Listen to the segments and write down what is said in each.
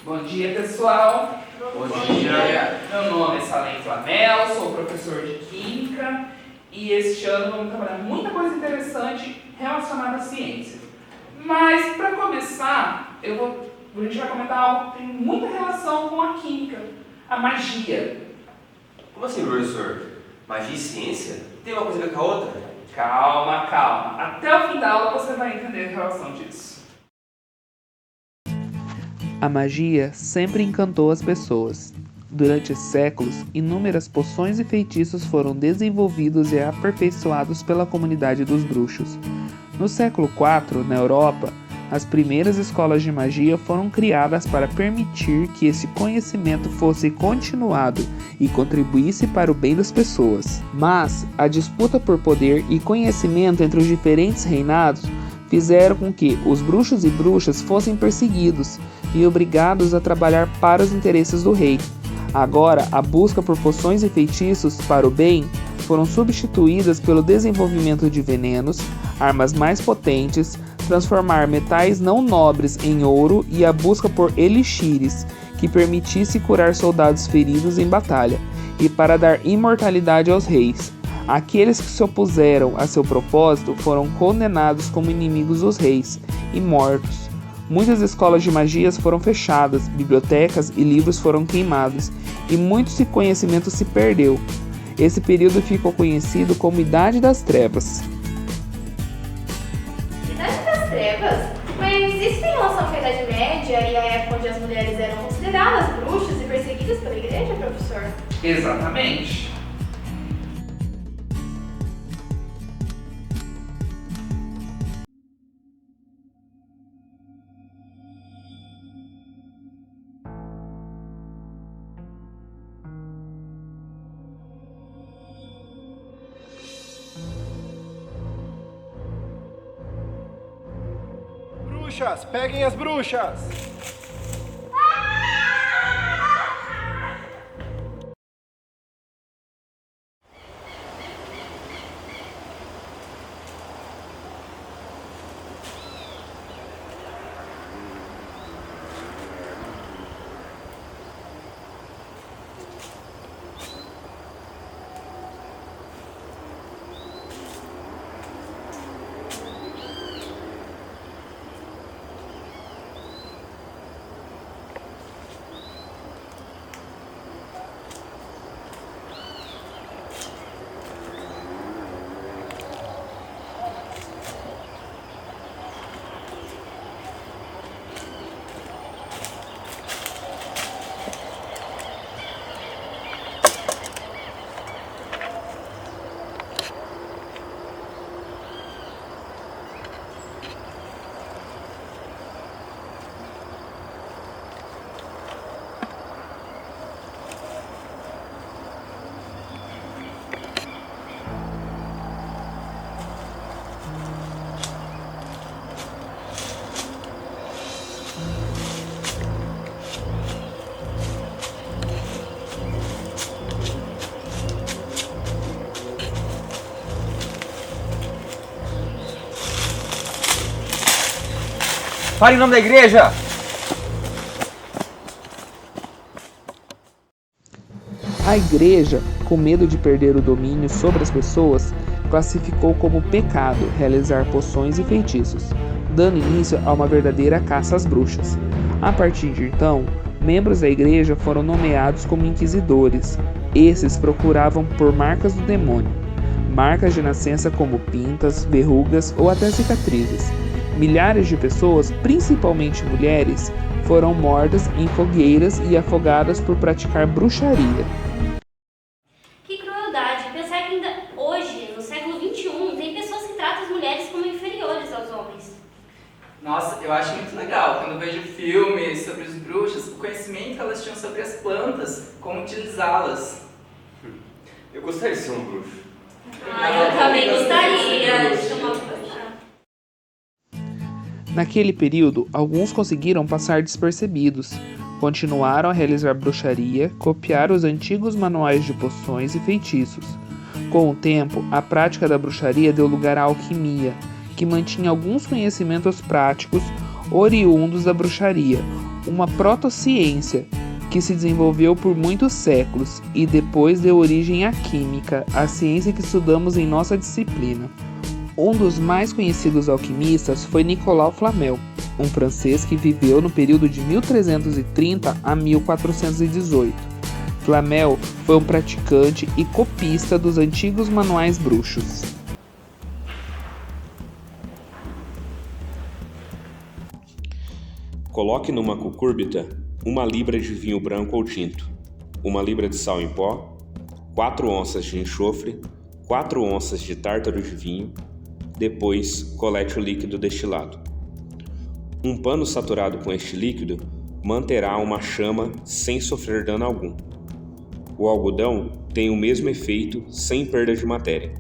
Bom dia, pessoal. Bom dia. Meu nome é Salem Flamel, sou professor de Química e este ano vamos trabalhar muita coisa interessante relacionada à ciência. Mas, para começar, a gente vai comentar algo que tem muita relação com a Química, a magia. Como assim, professor? Magia e ciência? Tem uma coisa a ver com a outra? Calma. Até o fim da aula você vai entender a relação disso. A magia sempre encantou as pessoas. Durante séculos, inúmeras poções e feitiços foram desenvolvidos e aperfeiçoados pela comunidade dos bruxos. No século IV, na Europa, as primeiras escolas de magia foram criadas para permitir que esse conhecimento fosse continuado e contribuísse para o bem das pessoas. Mas a disputa por poder e conhecimento entre os diferentes reinados fizeram com que os bruxos e bruxas fossem perseguidos e obrigados a trabalhar para os interesses do rei. Agora, a busca por poções e feitiços para o bem foram substituídas pelo desenvolvimento de venenos, armas mais potentes, transformar metais não nobres em ouro e a busca por elixires que permitisse curar soldados feridos em batalha e para dar imortalidade aos reis. Aqueles que se opuseram a seu propósito foram condenados como inimigos dos reis e mortos. Muitas escolas de magias foram fechadas, bibliotecas e livros foram queimados, e muito conhecimento se perdeu. Esse período ficou conhecido como Idade das Trevas. Idade das Trevas? Mas isso tem relação com a Idade Média e a época onde as mulheres eram consideradas bruxas e perseguidas pela igreja, professor? Exatamente. Bruxas, peguem as bruxas! Fale em nome da igreja! A igreja, com medo de perder o domínio sobre as pessoas, classificou como pecado realizar poções e feitiços, dando início a uma verdadeira caça às bruxas. A partir de então, membros da igreja foram nomeados como inquisidores. Esses procuravam por marcas do demônio, marcas de nascença como pintas, verrugas ou até cicatrizes. Milhares de pessoas, principalmente mulheres, foram mortas em fogueiras e afogadas por praticar bruxaria. Que crueldade! Pensar que ainda hoje, no século XXI, tem pessoas que tratam as mulheres como inferiores aos homens. Nossa, eu acho muito legal quando vejo filmes sobre os bruxos, o conhecimento que elas tinham sobre as plantas, como utilizá-las. Eu gostaria de ser um bruxo. Eu também gostaria de ser uma bruxa. Naquele período, alguns conseguiram passar despercebidos, continuaram a realizar bruxaria, copiar os antigos manuais de poções e feitiços. Com o tempo, a prática da bruxaria deu lugar à alquimia, que mantinha alguns conhecimentos práticos, oriundos da bruxaria, uma protociência que se desenvolveu por muitos séculos e depois deu origem à química, a ciência que estudamos em nossa disciplina. Um dos mais conhecidos alquimistas foi Nicolau Flamel, um francês que viveu no período de 1330 a 1418. Flamel foi um praticante e copista dos antigos manuais bruxos. Coloque numa cucúrbita 1 libra de vinho branco ou tinto, 1 libra de sal em pó, 4 onças de enxofre, 4 onças de tártaro de vinho, depois colete o líquido destilado. Um pano saturado com este líquido manterá uma chama sem sofrer dano algum. O algodão tem o mesmo efeito sem perda de matéria.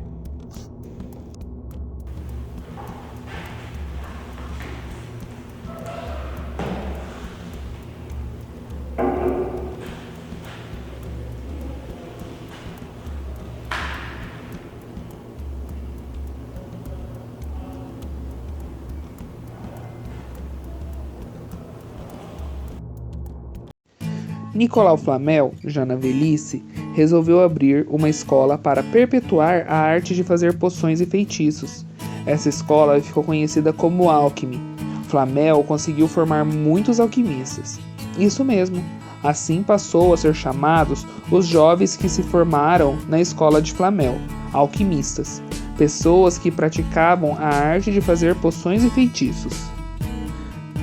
Nicolau Flamel, já na velhice, resolveu abrir uma escola para perpetuar a arte de fazer poções e feitiços. Essa escola ficou conhecida como Alquimia. Flamel conseguiu formar muitos alquimistas. Isso mesmo, assim passou a ser chamados os jovens que se formaram na escola de Flamel, alquimistas, pessoas que praticavam a arte de fazer poções e feitiços.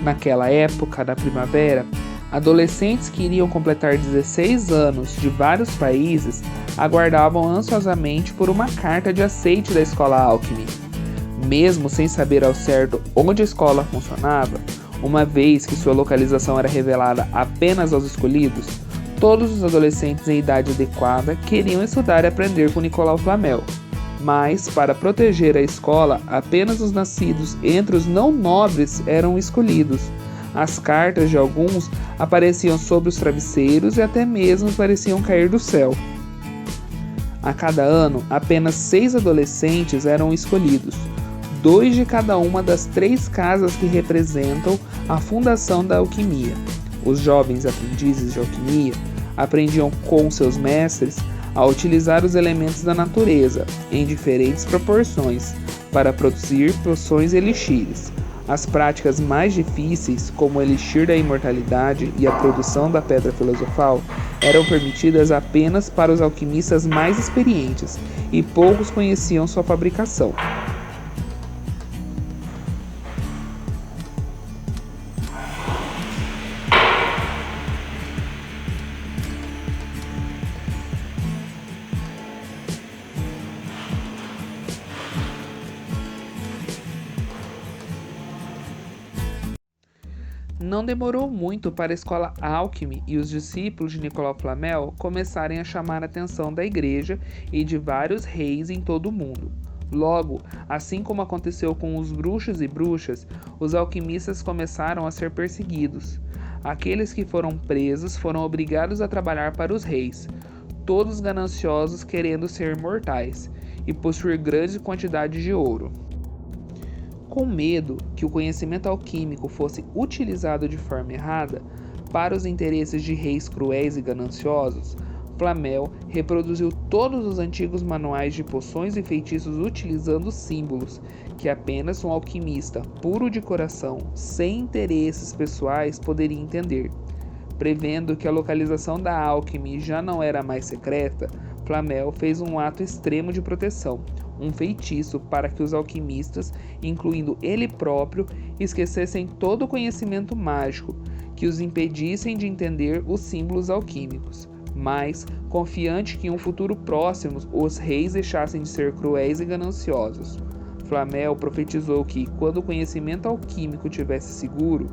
Naquela época, na primavera, adolescentes que iriam completar 16 anos de vários países aguardavam ansiosamente por uma carta de aceite da escola Alquimia. Mesmo sem saber ao certo onde a escola funcionava, uma vez que sua localização era revelada apenas aos escolhidos, todos os adolescentes em idade adequada queriam estudar e aprender com Nicolau Flamel. Mas, para proteger a escola, apenas os nascidos entre os não nobres eram escolhidos. As cartas de alguns apareciam sobre os travesseiros e até mesmo pareciam cair do céu. A cada ano, apenas 6 adolescentes eram escolhidos, 2 de cada uma das 3 casas que representam a fundação da alquimia. Os jovens aprendizes de alquimia aprendiam com seus mestres a utilizar os elementos da natureza, em diferentes proporções, para produzir poções e elixires. As práticas mais difíceis, como o elixir da imortalidade e a produção da pedra filosofal, eram permitidas apenas para os alquimistas mais experientes, e poucos conheciam sua fabricação. Não demorou muito para a escola Alquimia e os discípulos de Nicolau Flamel começarem a chamar a atenção da igreja e de vários reis em todo o mundo. Logo, assim como aconteceu com os bruxos e bruxas, os alquimistas começaram a ser perseguidos. Aqueles que foram presos foram obrigados a trabalhar para os reis, todos gananciosos querendo ser imortais e possuir grande quantidade de ouro. Com medo que o conhecimento alquímico fosse utilizado de forma errada para os interesses de reis cruéis e gananciosos, Flamel reproduziu todos os antigos manuais de poções e feitiços utilizando símbolos que apenas um alquimista puro de coração, sem interesses pessoais, poderia entender. Prevendo que a localização da alquimia já não era mais secreta, Flamel fez um ato extremo de proteção, um feitiço para que os alquimistas, incluindo ele próprio, esquecessem todo o conhecimento mágico, que os impedissem de entender os símbolos alquímicos. Mas, confiante que em um futuro próximo os reis deixassem de ser cruéis e gananciosos, Flamel profetizou que, quando o conhecimento alquímico tivesse seguro,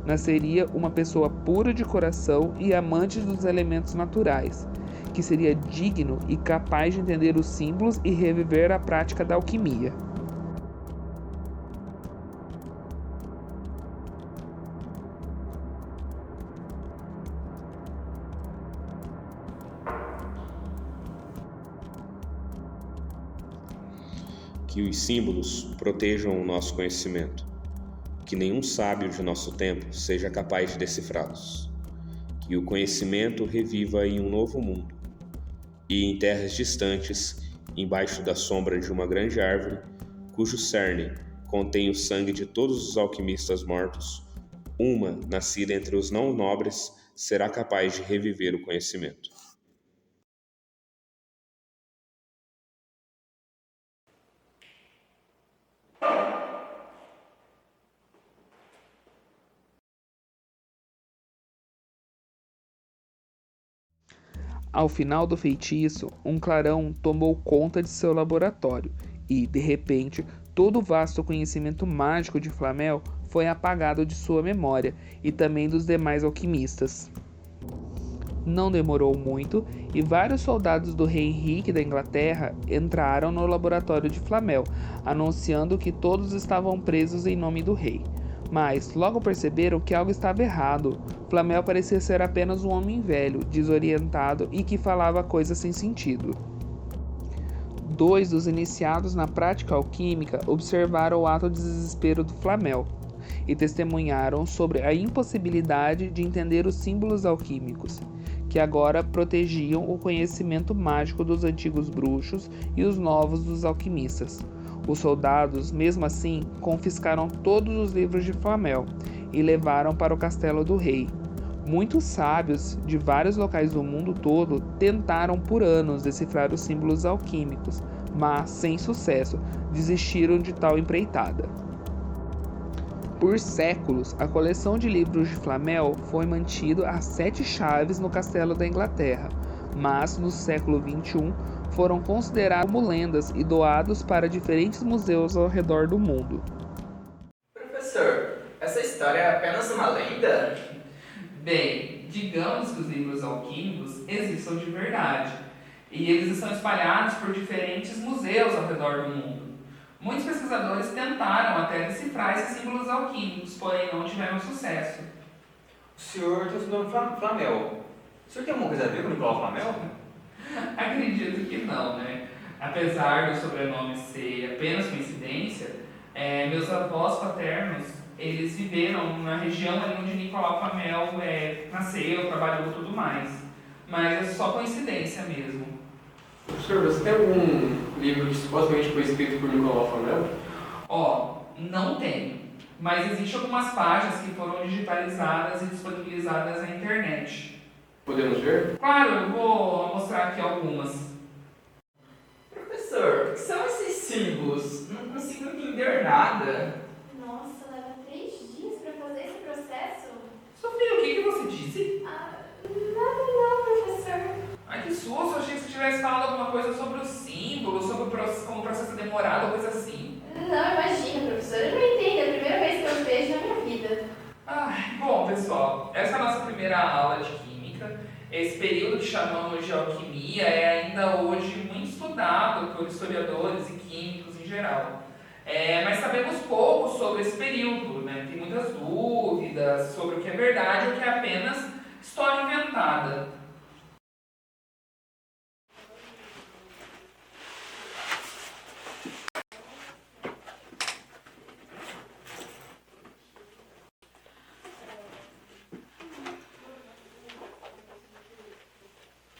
nasceria uma pessoa pura de coração e amante dos elementos naturais, que seria digno e capaz de entender os símbolos e reviver a prática da alquimia. Que os símbolos protejam o nosso conhecimento. que nenhum sábio de nosso tempo seja capaz de decifrá-los. Que o conhecimento reviva em um novo mundo, e em terras distantes, embaixo da sombra de uma grande árvore, cujo cerne contém o sangue de todos os alquimistas mortos, uma, nascida entre os não nobres, será capaz de reviver o conhecimento. Ao final do feitiço, um clarão tomou conta de seu laboratório e, de repente, todo o vasto conhecimento mágico de Flamel foi apagado de sua memória e também dos demais alquimistas. Não demorou muito e vários soldados do rei Henrique da Inglaterra entraram no laboratório de Flamel, anunciando que todos estavam presos em nome do rei. Mas logo perceberam que algo estava errado. Flamel parecia ser apenas um homem velho, desorientado e que falava coisas sem sentido. 2 dos iniciados na prática alquímica observaram o ato de desespero do Flamel e testemunharam sobre a impossibilidade de entender os símbolos alquímicos, que agora protegiam o conhecimento mágico dos antigos bruxos e os novos dos alquimistas. Os soldados, mesmo assim, confiscaram todos os livros de Flamel e levaram para o castelo do rei. Muitos sábios de vários locais do mundo todo tentaram por anos decifrar os símbolos alquímicos, mas, sem sucesso, desistiram de tal empreitada. Por séculos, a coleção de livros de Flamel foi mantida a 7 chaves no castelo da Inglaterra, mas no século XXI foram considerados como lendas e doados para diferentes museus ao redor do mundo. Professor, essa história é apenas uma lenda? Bem, digamos que os livros alquímicos existam de verdade, e eles estão espalhados por diferentes museus ao redor do mundo. Muitos pesquisadores tentaram até decifrar esses símbolos alquímicos, porém não tiveram sucesso. O senhor está estudando Flamel. O senhor tem alguma coisa a ver com o Nicolau Flamel? Acredito que não, né? Apesar do sobrenome ser apenas coincidência, meus avós paternos, eles viveram na região ali onde Nicolau Flamel nasceu, trabalhou e tudo mais. Mas é só coincidência mesmo. Professor, você tem algum livro que supostamente foi escrito por Nicolau Flamel? Não tenho. Mas existem algumas páginas que foram digitalizadas e disponibilizadas na internet. Podemos ver? Claro, eu vou mostrar aqui algumas. Professor, o que são esses símbolos? Não consigo entender nada. Nossa, leva 3 dias pra fazer esse processo? Sofia, o que você disse? Nada não, professor. Ai, que susto, eu achei que você tivesse falado alguma coisa sobre o símbolo, sobre como o processo é demorado, ou coisa assim. Não, imagina, professor, eu não entendo, é a primeira vez que eu vejo na minha vida. Bom, pessoal, essa é a nossa primeira aula de química. Esse período que chamamos de alquimia é ainda hoje muito estudado por historiadores e químicos em geral. Mas sabemos pouco sobre esse período, né? Tem muitas dúvidas sobre o que é verdade ou o que é apenas história inventada.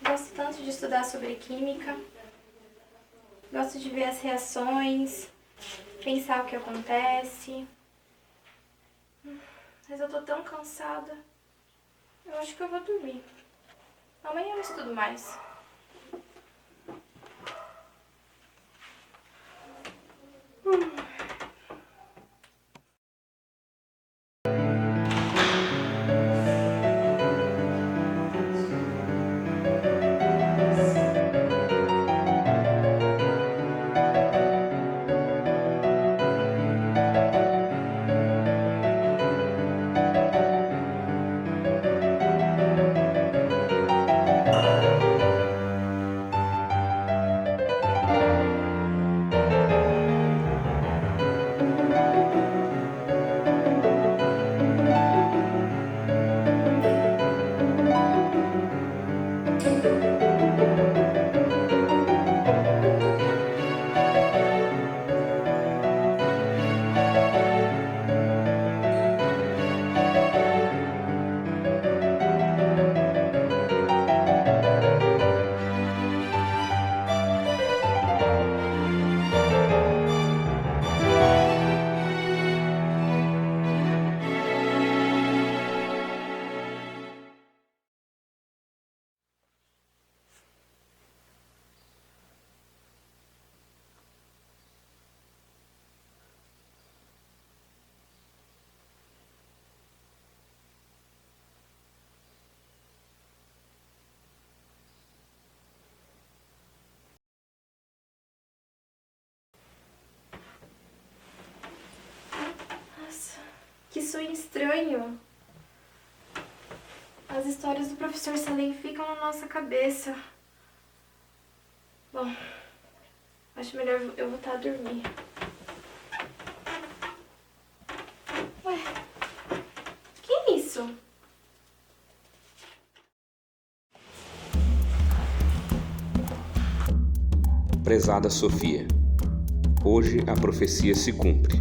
Gosto tanto de estudar sobre química. Gosto de ver as reações, pensar o que acontece. Mas eu tô tão cansada. Eu acho que eu vou dormir. Amanhã eu estudo mais. Que sonho estranho. As histórias do professor Salem ficam na nossa cabeça. Bom, acho melhor eu voltar a dormir. Ué, que é isso? Prezada Sofia, hoje a profecia se cumpre.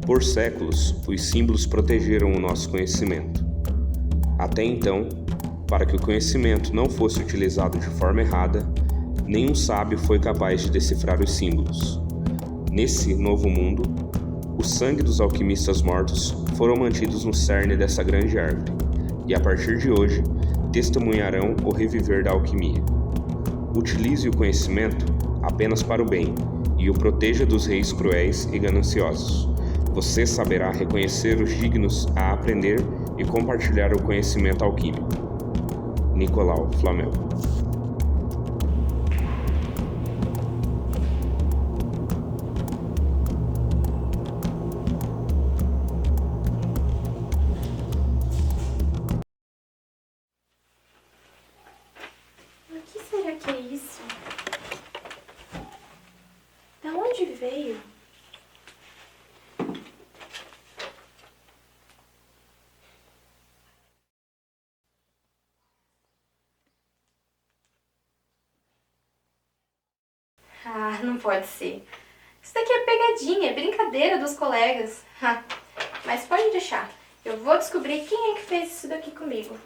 Por séculos, os símbolos protegeram o nosso conhecimento. Até então, para que o conhecimento não fosse utilizado de forma errada, nenhum sábio foi capaz de decifrar os símbolos. Nesse novo mundo, o sangue dos alquimistas mortos foram mantidos no cerne dessa grande árvore, e a partir de hoje, testemunharão o reviver da alquimia. Utilize o conhecimento apenas para o bem, e o proteja dos reis cruéis e gananciosos. Você saberá reconhecer os dignos a aprender e compartilhar o conhecimento alquímico. Nicolau Flamel. O que será que é isso? Da onde veio? Ah, não pode ser. Isso daqui é pegadinha, é brincadeira dos colegas. Mas pode deixar. Eu vou descobrir quem é que fez isso daqui comigo.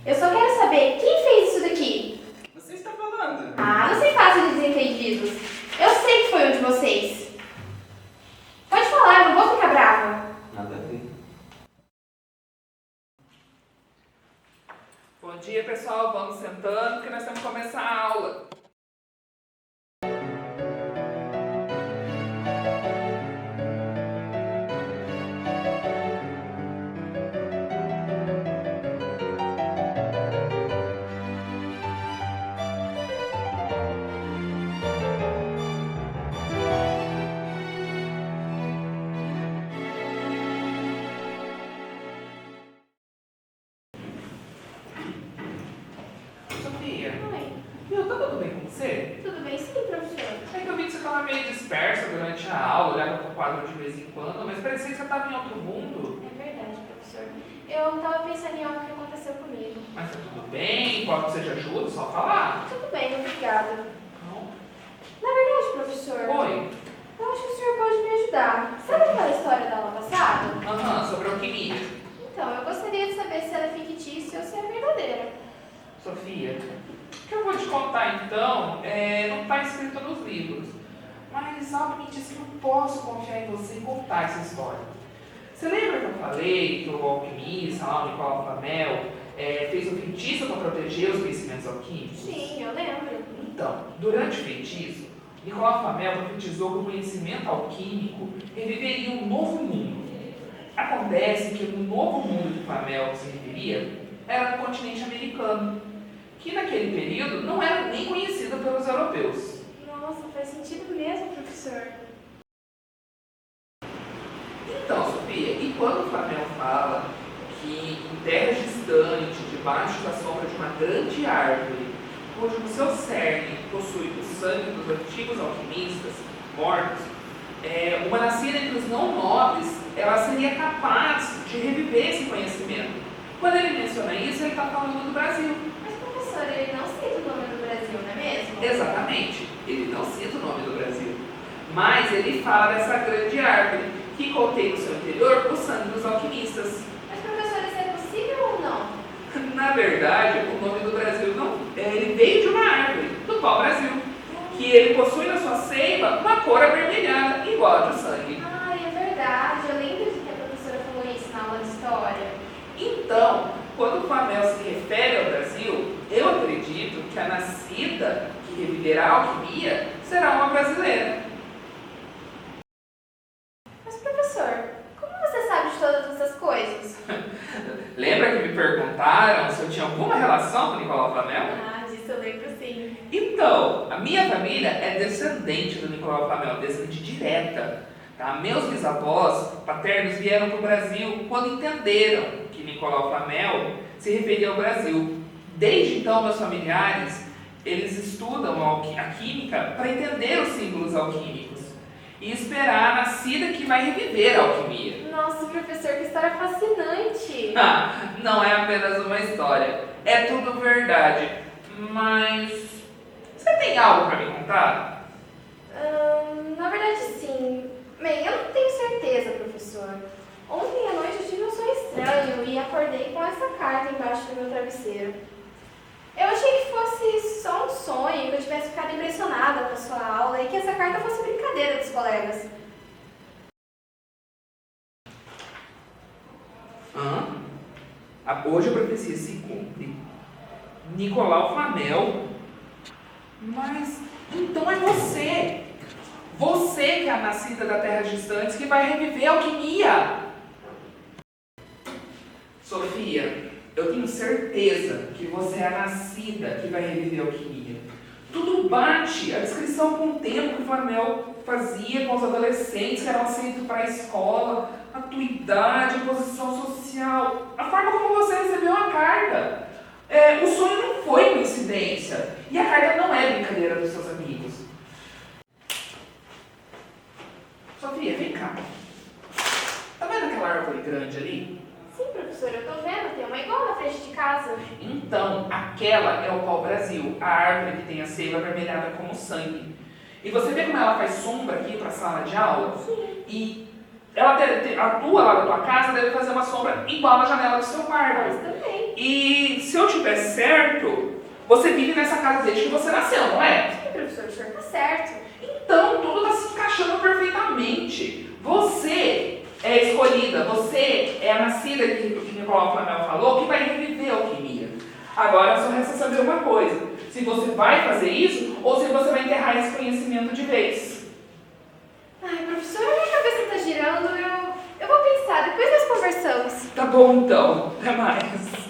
Eu só quero saber quem fez isso daqui. Você está falando? Ah, não se faça de desentendidos. Eu sei que foi um de vocês. Pode falar, eu não vou ficar brava. Nada a ver. Bom dia, pessoal. Vamos sentando, porque nós temos que começar a aula. Sofia, Oi, viu, tá tudo bem com você? tudo bem sim, professor? É que eu vi que você estava meio dispersa durante a aula, olhava para o quadro de vez em quando, mas parecia que você estava em outro mundo. É verdade, professor. Eu tava pensando em algo que aconteceu comigo. Mas tá tudo bem, pode que seja ajuda, só falar. Tudo bem, obrigada. Não. Na verdade, professor, Oi. eu acho que o senhor pode me ajudar. Sabe aquela história da aula passada? Aham, sobre alquimia. Então, eu gostaria de saber se ela é fictícia ou se é verdadeira. Sofia, o que eu vou te contar então não está escrito nos livros, mas algo me diz que eu posso confiar em você e contar essa história. Você lembra que eu falei que o alquimista, lá, o Nicolau Flamel, fez um feitiço para proteger os conhecimentos alquímicos? Sim, eu lembro. Então, durante o feitiço, Nicolau Flamel profetizou que o conhecimento alquímico reviveria um novo mundo. Acontece que o novo mundo que Flamel se referia era no continente americano, que naquele período não era nem conhecido pelos europeus. Nossa, faz sentido mesmo, professor. Então, Sofia, e quando Flamel fala que em terras distantes, debaixo da sombra de uma grande árvore, onde no seu cerne possui o sangue dos antigos alquimistas mortos, uma nascida entre os não nobres, ela seria capaz de reviver esse conhecimento. Quando ele menciona isso, ele está falando do Brasil. Mas, professor, ele não cita o nome do Brasil, não é mesmo? Exatamente, ele não cita o nome do Brasil, mas ele fala dessa grande árvore que contém no seu interior o sangue dos alquimistas. Mas, professor, isso é possível ou não? Na verdade, o nome do Brasil não, ele veio de uma árvore, do pau-brasil, que ele possui na sua seiva uma cor avermelhada, igual a de sangue. Ai, é verdade. Eu lembro que a professora falou isso na aula de história. Então, quando o Flamel se refere ao Brasil, eu acredito que a nascida que reviverá a alquimia será uma brasileira. Mas, professor, como você sabe de todas essas coisas? Lembra que me perguntaram se eu tinha alguma relação com Nicolau Flamel? Ah, disso eu lembro sim. Então, a minha família é descendente do Nicolau Flamel, descendente direta. Tá? Meus bisavós paternos vieram para o Brasil quando entenderam que Nicolau Flamel se referia ao Brasil. Desde então, meus familiares, eles estudam a química para entender os símbolos alquímicos e esperar a nascida que vai reviver a alquimia. Nossa, professor, que história fascinante! Ah, não é apenas uma história, é tudo verdade. Mas você tem algo para me contar? Na verdade, sim. Bem, eu não tenho certeza, professor. Ontem à noite eu tive um sonho estranho e acordei com essa carta embaixo do meu travesseiro. Eu achei que fosse só um sonho, que eu tivesse ficado impressionada com a sua aula e que essa carta fosse brincadeira dos colegas. Hoje a profecia se cumpre. Nicolau Flamel. Mas então é você. Você que é a nascida da terra distante que vai reviver a alquimia. Sofia, eu tenho certeza que você é a nascida que vai reviver a alquimia. Tudo bate a descrição com o tempo que o Flamel fazia com os adolescentes que eram aceitos para a escola, a tua idade, a posição social, a forma como você recebeu a carta. O sonho não foi coincidência e a carta não é brincadeira dos seus amigos. Sofia, vem cá. Tá vendo aquela árvore grande ali? Sim, professor, eu tô vendo, tem uma igual na frente de casa. Então, aquela é o pau-brasil, a árvore que tem a seiva avermelhada como sangue. E você vê como ela faz sombra aqui para a sala de aula? Sim. E ela a tua lá da tua casa deve fazer uma sombra igual na janela do seu Mas quarto. também. E se eu tiver certo, você vive nessa casa desde que você nasceu, não é? Sim, professor, o senhor tá certo. Então, tudo está se encaixando perfeitamente. Você é escolhida, você é a nascida que Nicolau Flamel falou, que vai reviver a alquimia. Agora só resta saber uma coisa: se você vai fazer isso ou se você vai enterrar esse conhecimento de vez. Ai, professor, a minha cabeça tá girando, eu vou pensar, depois nós conversamos. Tá bom então, até mais.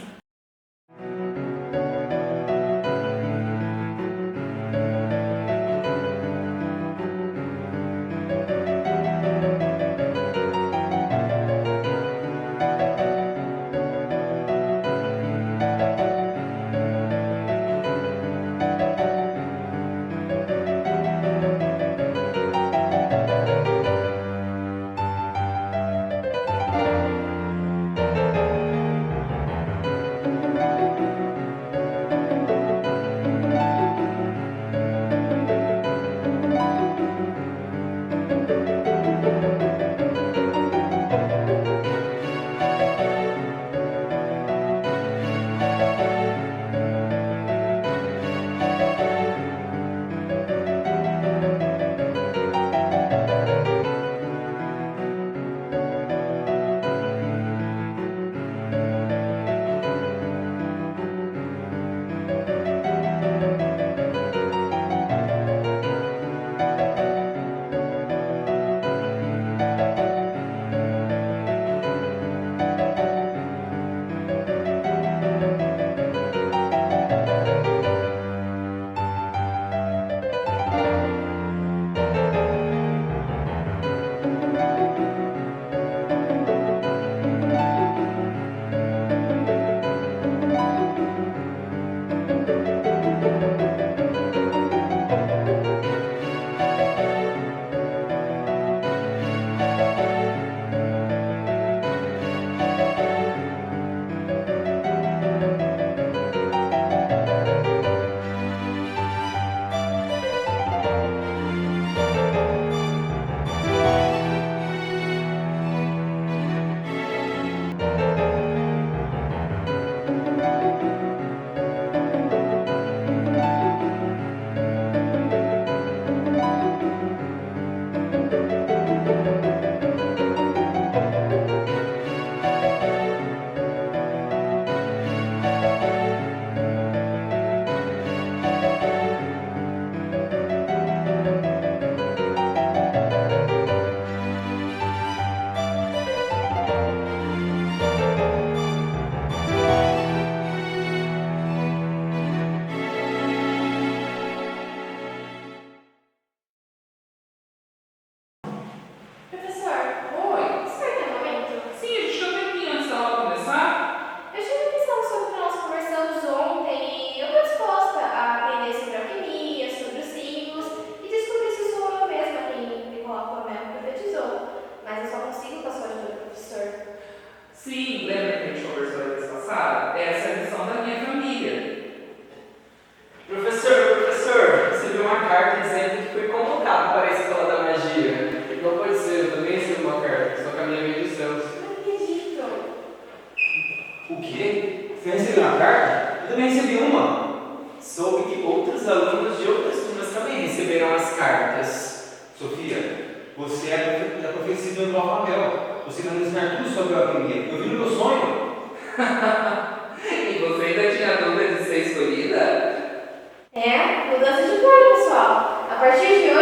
soube que outros alunos de outras turmas também receberam as cartas. Sofia, você é a profecia do Rafael. Você vai me ensinar tudo sobre a alquimia. Eu vi no meu sonho. E você ainda tinha dúvida de ser escolhida? É, mudança de plano, pessoal. A partir de